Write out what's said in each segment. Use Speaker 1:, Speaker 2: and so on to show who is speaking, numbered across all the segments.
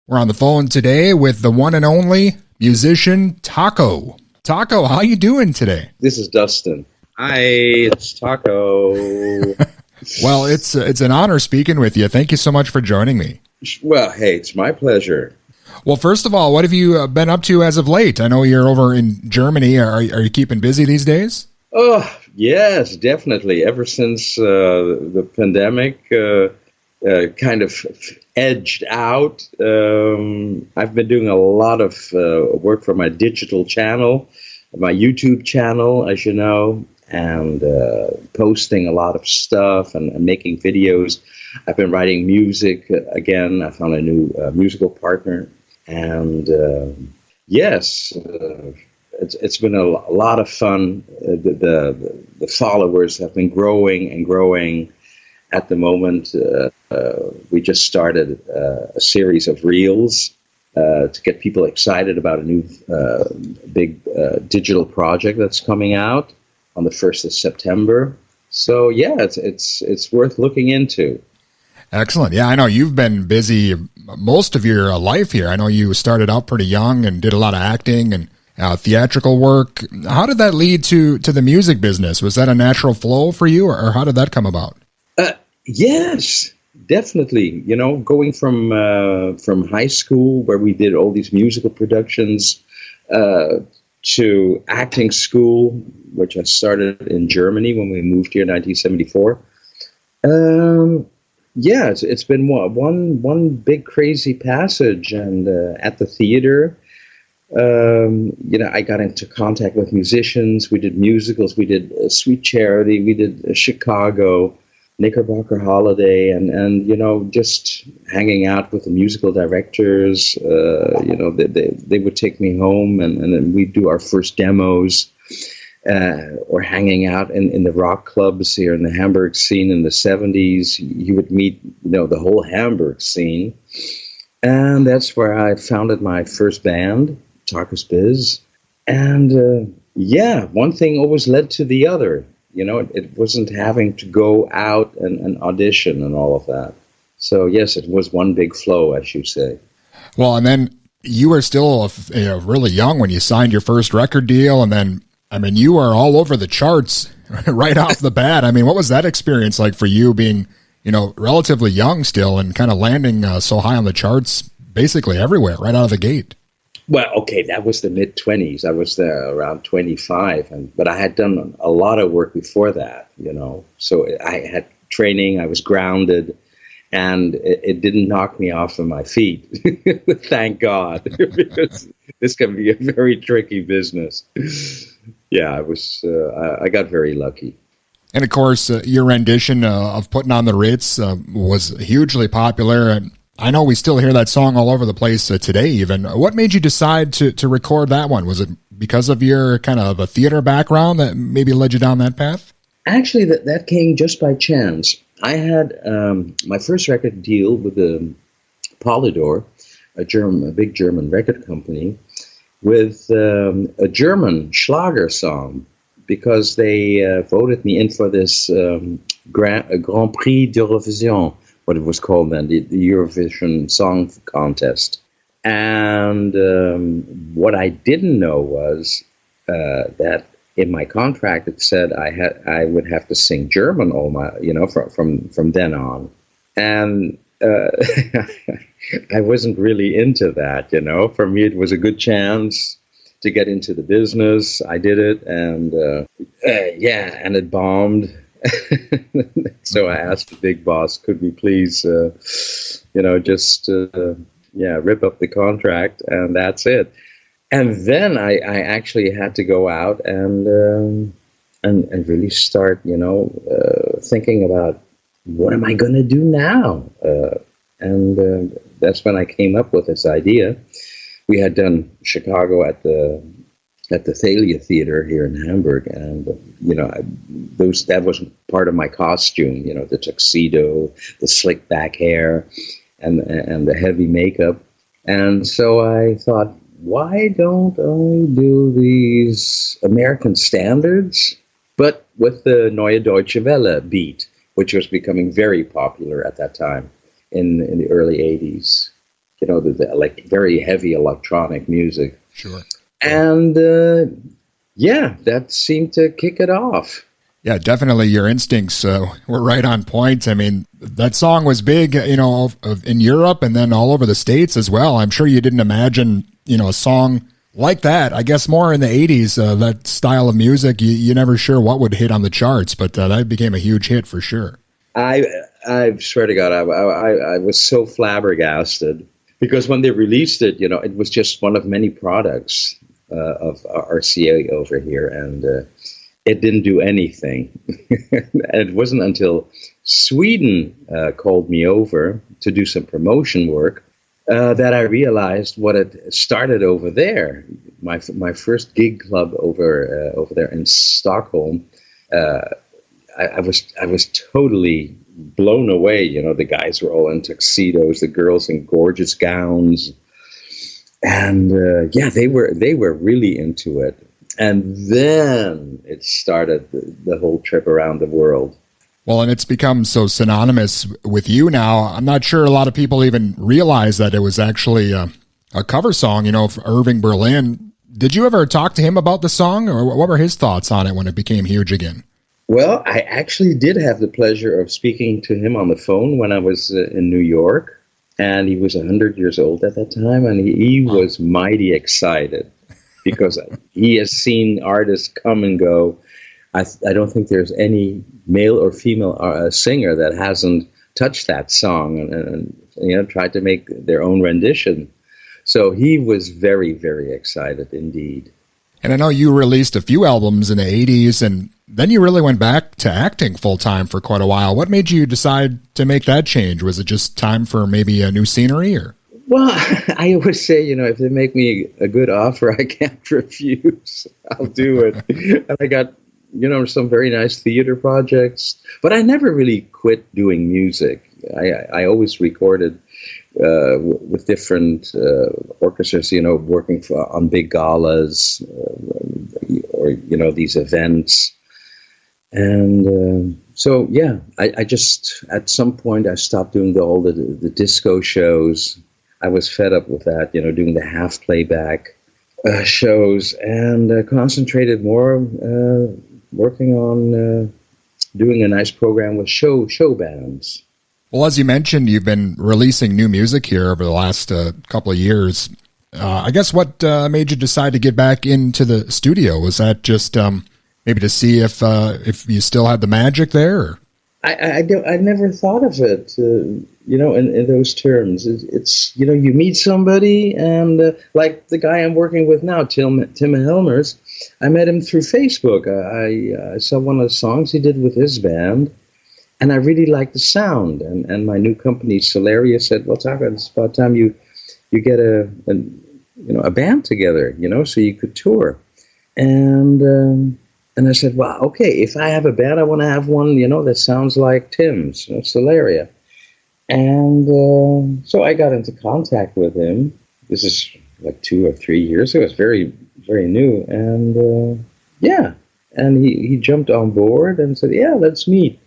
Speaker 1: We're on the phone today with the one and only musician Taco. Taco, how you doing today?
Speaker 2: This is Juston. Hi, it's Taco.
Speaker 1: Well, it's an honor speaking with you. Thank you so much for joining me.
Speaker 2: Well, hey, it's my pleasure.
Speaker 1: Well, first of all, what have you been up to as of late? I know you're over in Germany. Are you keeping busy these days?
Speaker 2: Oh, yes, definitely. Ever since the pandemic kind of edged out, I've been doing a lot of work for my digital channel, my YouTube channel, as you know, and posting a lot of stuff and making videos. I've been writing music again. I found a new musical partner, and yes, it's been a lot of fun. The followers have been growing and growing. At the moment, we just started a series of reels to get people excited about a new big digital project that's coming out on the 1st of September. So yeah, it's worth looking into.
Speaker 1: Excellent. Yeah, I know you've been busy most of your life here. I know you started out pretty young and did a lot of acting and theatrical work. How did that lead to the music business? Was that a natural flow for you, or how did that come about?
Speaker 2: Yes, definitely. You know, going from high school where we did all these musical productions to acting school, which I started in Germany when we moved here in 1974. Yeah, it's been one big crazy passage, and at the theater, I got into contact with musicians. We did musicals. We did Sweet Charity. We did Chicago, Knickerbocker Holiday, and just hanging out with the musical directors. They would take me home, and then we'd do our first demos, or hanging out in the rock clubs here in the Hamburg scene in the 70s. You would meet, the whole Hamburg scene. And that's where I founded my first band, Taco's Biz. And one thing always led to the other. It wasn't having to go out and audition and all of that. So yes, it was one big flow, as you say.
Speaker 1: Well, and then you were still really young when you signed your first record deal, and then you were all over the charts right off the bat. What was that experience like for you, being relatively young still and kind of landing so high on the charts basically everywhere right out of the gate?
Speaker 2: Well, okay, that was the mid-20s. I was there around 25, but I had done a lot of work before that, So I had training, I was grounded, and it didn't knock me off of my feet. Thank God, because this can be a very tricky business. Yeah, I got very lucky.
Speaker 1: And of course, your rendition of Puttin on the Ritz was hugely popular, and I know we still hear that song all over the place today even. What made you decide to record that one? Was it because of your kind of a theater background that maybe led you down that path?
Speaker 2: Actually, that came just by chance. I had my first record deal with the Polydor, a big German record company, with a German Schlager song, because they voted me in for this Grand Prix d'Eurovision, what it was called then, the Eurovision Song Contest. And what I didn't know was that in my contract it said I would have to sing German all my, from then on. And I wasn't really into that, For me, it was a good chance to get into the business. I did it, and and it bombed. So I asked the big boss, could we please, rip up the contract, and that's it. And then I actually had to go out and really start, thinking about what am I going to do now? And that's when I came up with this idea. We had done Chicago at the Thalia Theater here in Hamburg, and that was part of my costume. The tuxedo, the slick back hair, and the heavy makeup. And so I thought, why don't I do these American standards, but with the Neue Deutsche Welle beat, which was becoming very popular at that time in the early 80s. like very heavy electronic music.
Speaker 1: Sure.
Speaker 2: And yeah, that seemed to kick it off.
Speaker 1: Yeah, definitely your instincts were right on point. I mean, that song was big, in Europe and then all over the States as well. I'm sure you didn't imagine, a song like that. I guess more in the 80s, that style of music, you never sure what would hit on the charts, but that became a huge hit for sure.
Speaker 2: I swear to God, I was so flabbergasted because when they released it, it was just one of many products of RCA over here, and it didn't do anything. And it wasn't until Sweden called me over to do some promotion work that I realized what had started over there. My first gig club over there in Stockholm. I was totally blown away. The guys were all in tuxedos, the girls in gorgeous gowns, and they were really into it. And then it started the whole trip around the world.
Speaker 1: Well, and it's become so synonymous with you now. I'm not sure a lot of people even realize that it was actually a cover song, for Irving Berlin. Did you ever talk to him about the song, or what were his thoughts on it when it became huge again?
Speaker 2: Well, I actually did have the pleasure of speaking to him on the phone when I was in New York, and he was 100 years old at that time, and he was mighty excited because he has seen artists come and go. I don't think there's any male or female singer that hasn't touched that song and tried to make their own rendition. So he was very, very excited indeed.
Speaker 1: And I know you released a few albums in the 80s, and then you really went back to acting full-time for quite a while. What made you decide to make that change? Was it just time for maybe a new scenery? Or?
Speaker 2: Well, I always say, if they make me a good offer, I can't refuse. I'll do it. And I got, some very nice theater projects. But I never really quit doing music. I always recorded with different orchestras, working on big galas or these events. And so, yeah, I just, at some point, I stopped doing all the disco shows. I was fed up with that, doing the half playback shows, and concentrated more working on doing a nice program with show bands.
Speaker 1: Well, as you mentioned, you've been releasing new music here over the last couple of years. I guess what made you decide to get back into the studio? Was that just maybe to see if you still had the magic there? Or?
Speaker 2: I never thought of it, in those terms. It's you meet somebody, and like the guy I'm working with now, Tim Helmers, I met him through Facebook. I saw one of the songs he did with his band, and I really liked the sound. And my new company, Solaria, said, "Well, Taka, it's about time you get a band together, so you could tour." And I said, well, okay, if I have a band, I want to have one, that sounds like Tim's, Solaria. And so I got into contact with him. This is like 2 or 3 years ago. It's very, very new. And and he jumped on board and said, yeah, let's meet.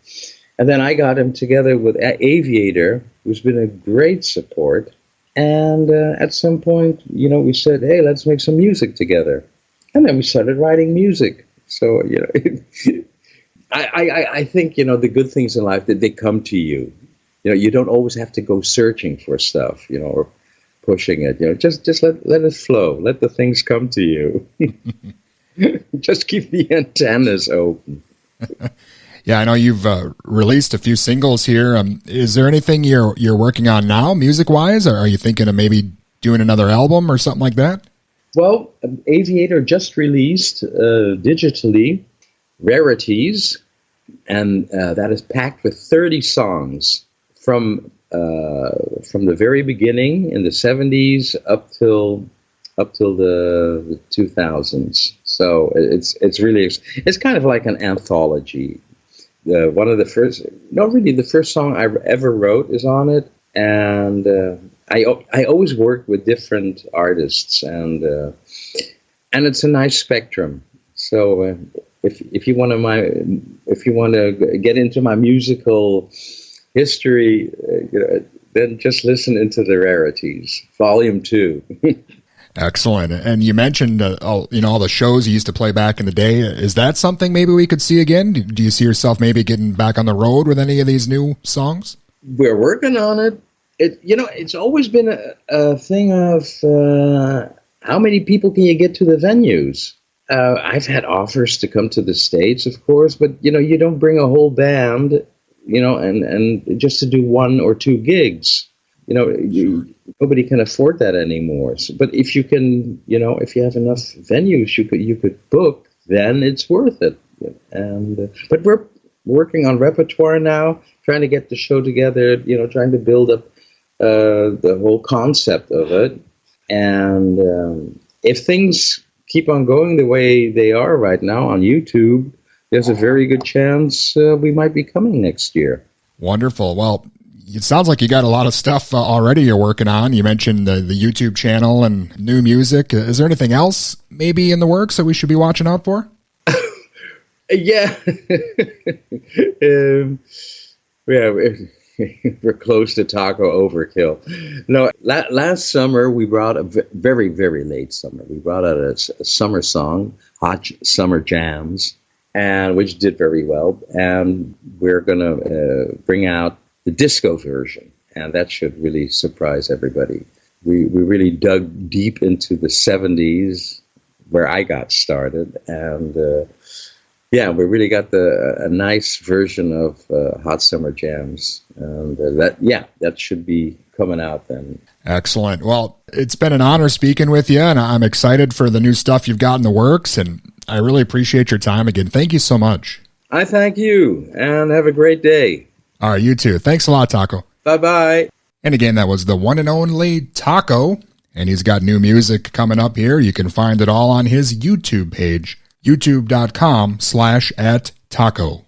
Speaker 2: And then I got him together with Aviator, who's been a great support. And at some point, we said, hey, let's make some music together. And then we started writing music. So, I think, the good things in life, that they come to you. You don't always have to go searching for stuff, or pushing it. Just let it flow. Let the things come to you. Just keep the antennas open.
Speaker 1: Yeah, I know you've released a few singles here. Is there anything you're working on now, music-wise? Or are you thinking of maybe doing another album or something like that?
Speaker 2: Well, Aviator just released digitally Rarities, and that is packed with 30 songs from the very beginning in the 70s up till the 2000s. So it's kind of like an anthology. One of the first, the first song I ever wrote is on it, and I always work with different artists, and it's a nice spectrum. So if you want to get into my musical history, then just listen into the rarities. Volume 2.
Speaker 1: Excellent. And you mentioned all the shows you used to play back in the day. Is that something maybe we could see again? Do you see yourself maybe getting back on the road with any of these new songs?
Speaker 2: We're working on it. It's always been a thing of how many people can you get to the venues? I've had offers to come to the States, of course, but you don't bring a whole band, and just to do 1 or 2 gigs. Nobody can afford that anymore. But if you can, if you have enough venues you could book, then it's worth it. But we're working on repertoire now, trying to get the show together, trying to build up the whole concept of it. And if things keep on going the way they are right now on YouTube, there's a very good chance we might be coming next year.
Speaker 1: Wonderful. Well, it sounds like you got a lot of stuff already you're working on. You mentioned the YouTube channel and new music. Is there anything else maybe in the works that we should be watching out for?
Speaker 2: Yeah. We're close to taco overkill. No, last summer we brought very, very late summer. We brought out a summer song, Hot Summer Jams, and which did very well. And we're going to bring out the disco version, and that should really surprise everybody. We really dug deep into the 70s where I got started, and we really got a nice version of Hot Summer Jams, and that should be coming out then.
Speaker 1: Excellent. Well, it's been an honor speaking with you, and I'm excited for the new stuff you've got in the works, and I really appreciate your time again. Thank you so much.
Speaker 2: I thank you, and have a great day.
Speaker 1: All right, you too. Thanks a lot, Taco.
Speaker 2: Bye-bye.
Speaker 1: And again, that was the one and only Taco, and he's got new music coming up here. You can find it all on his YouTube page, youtube.com/@taco.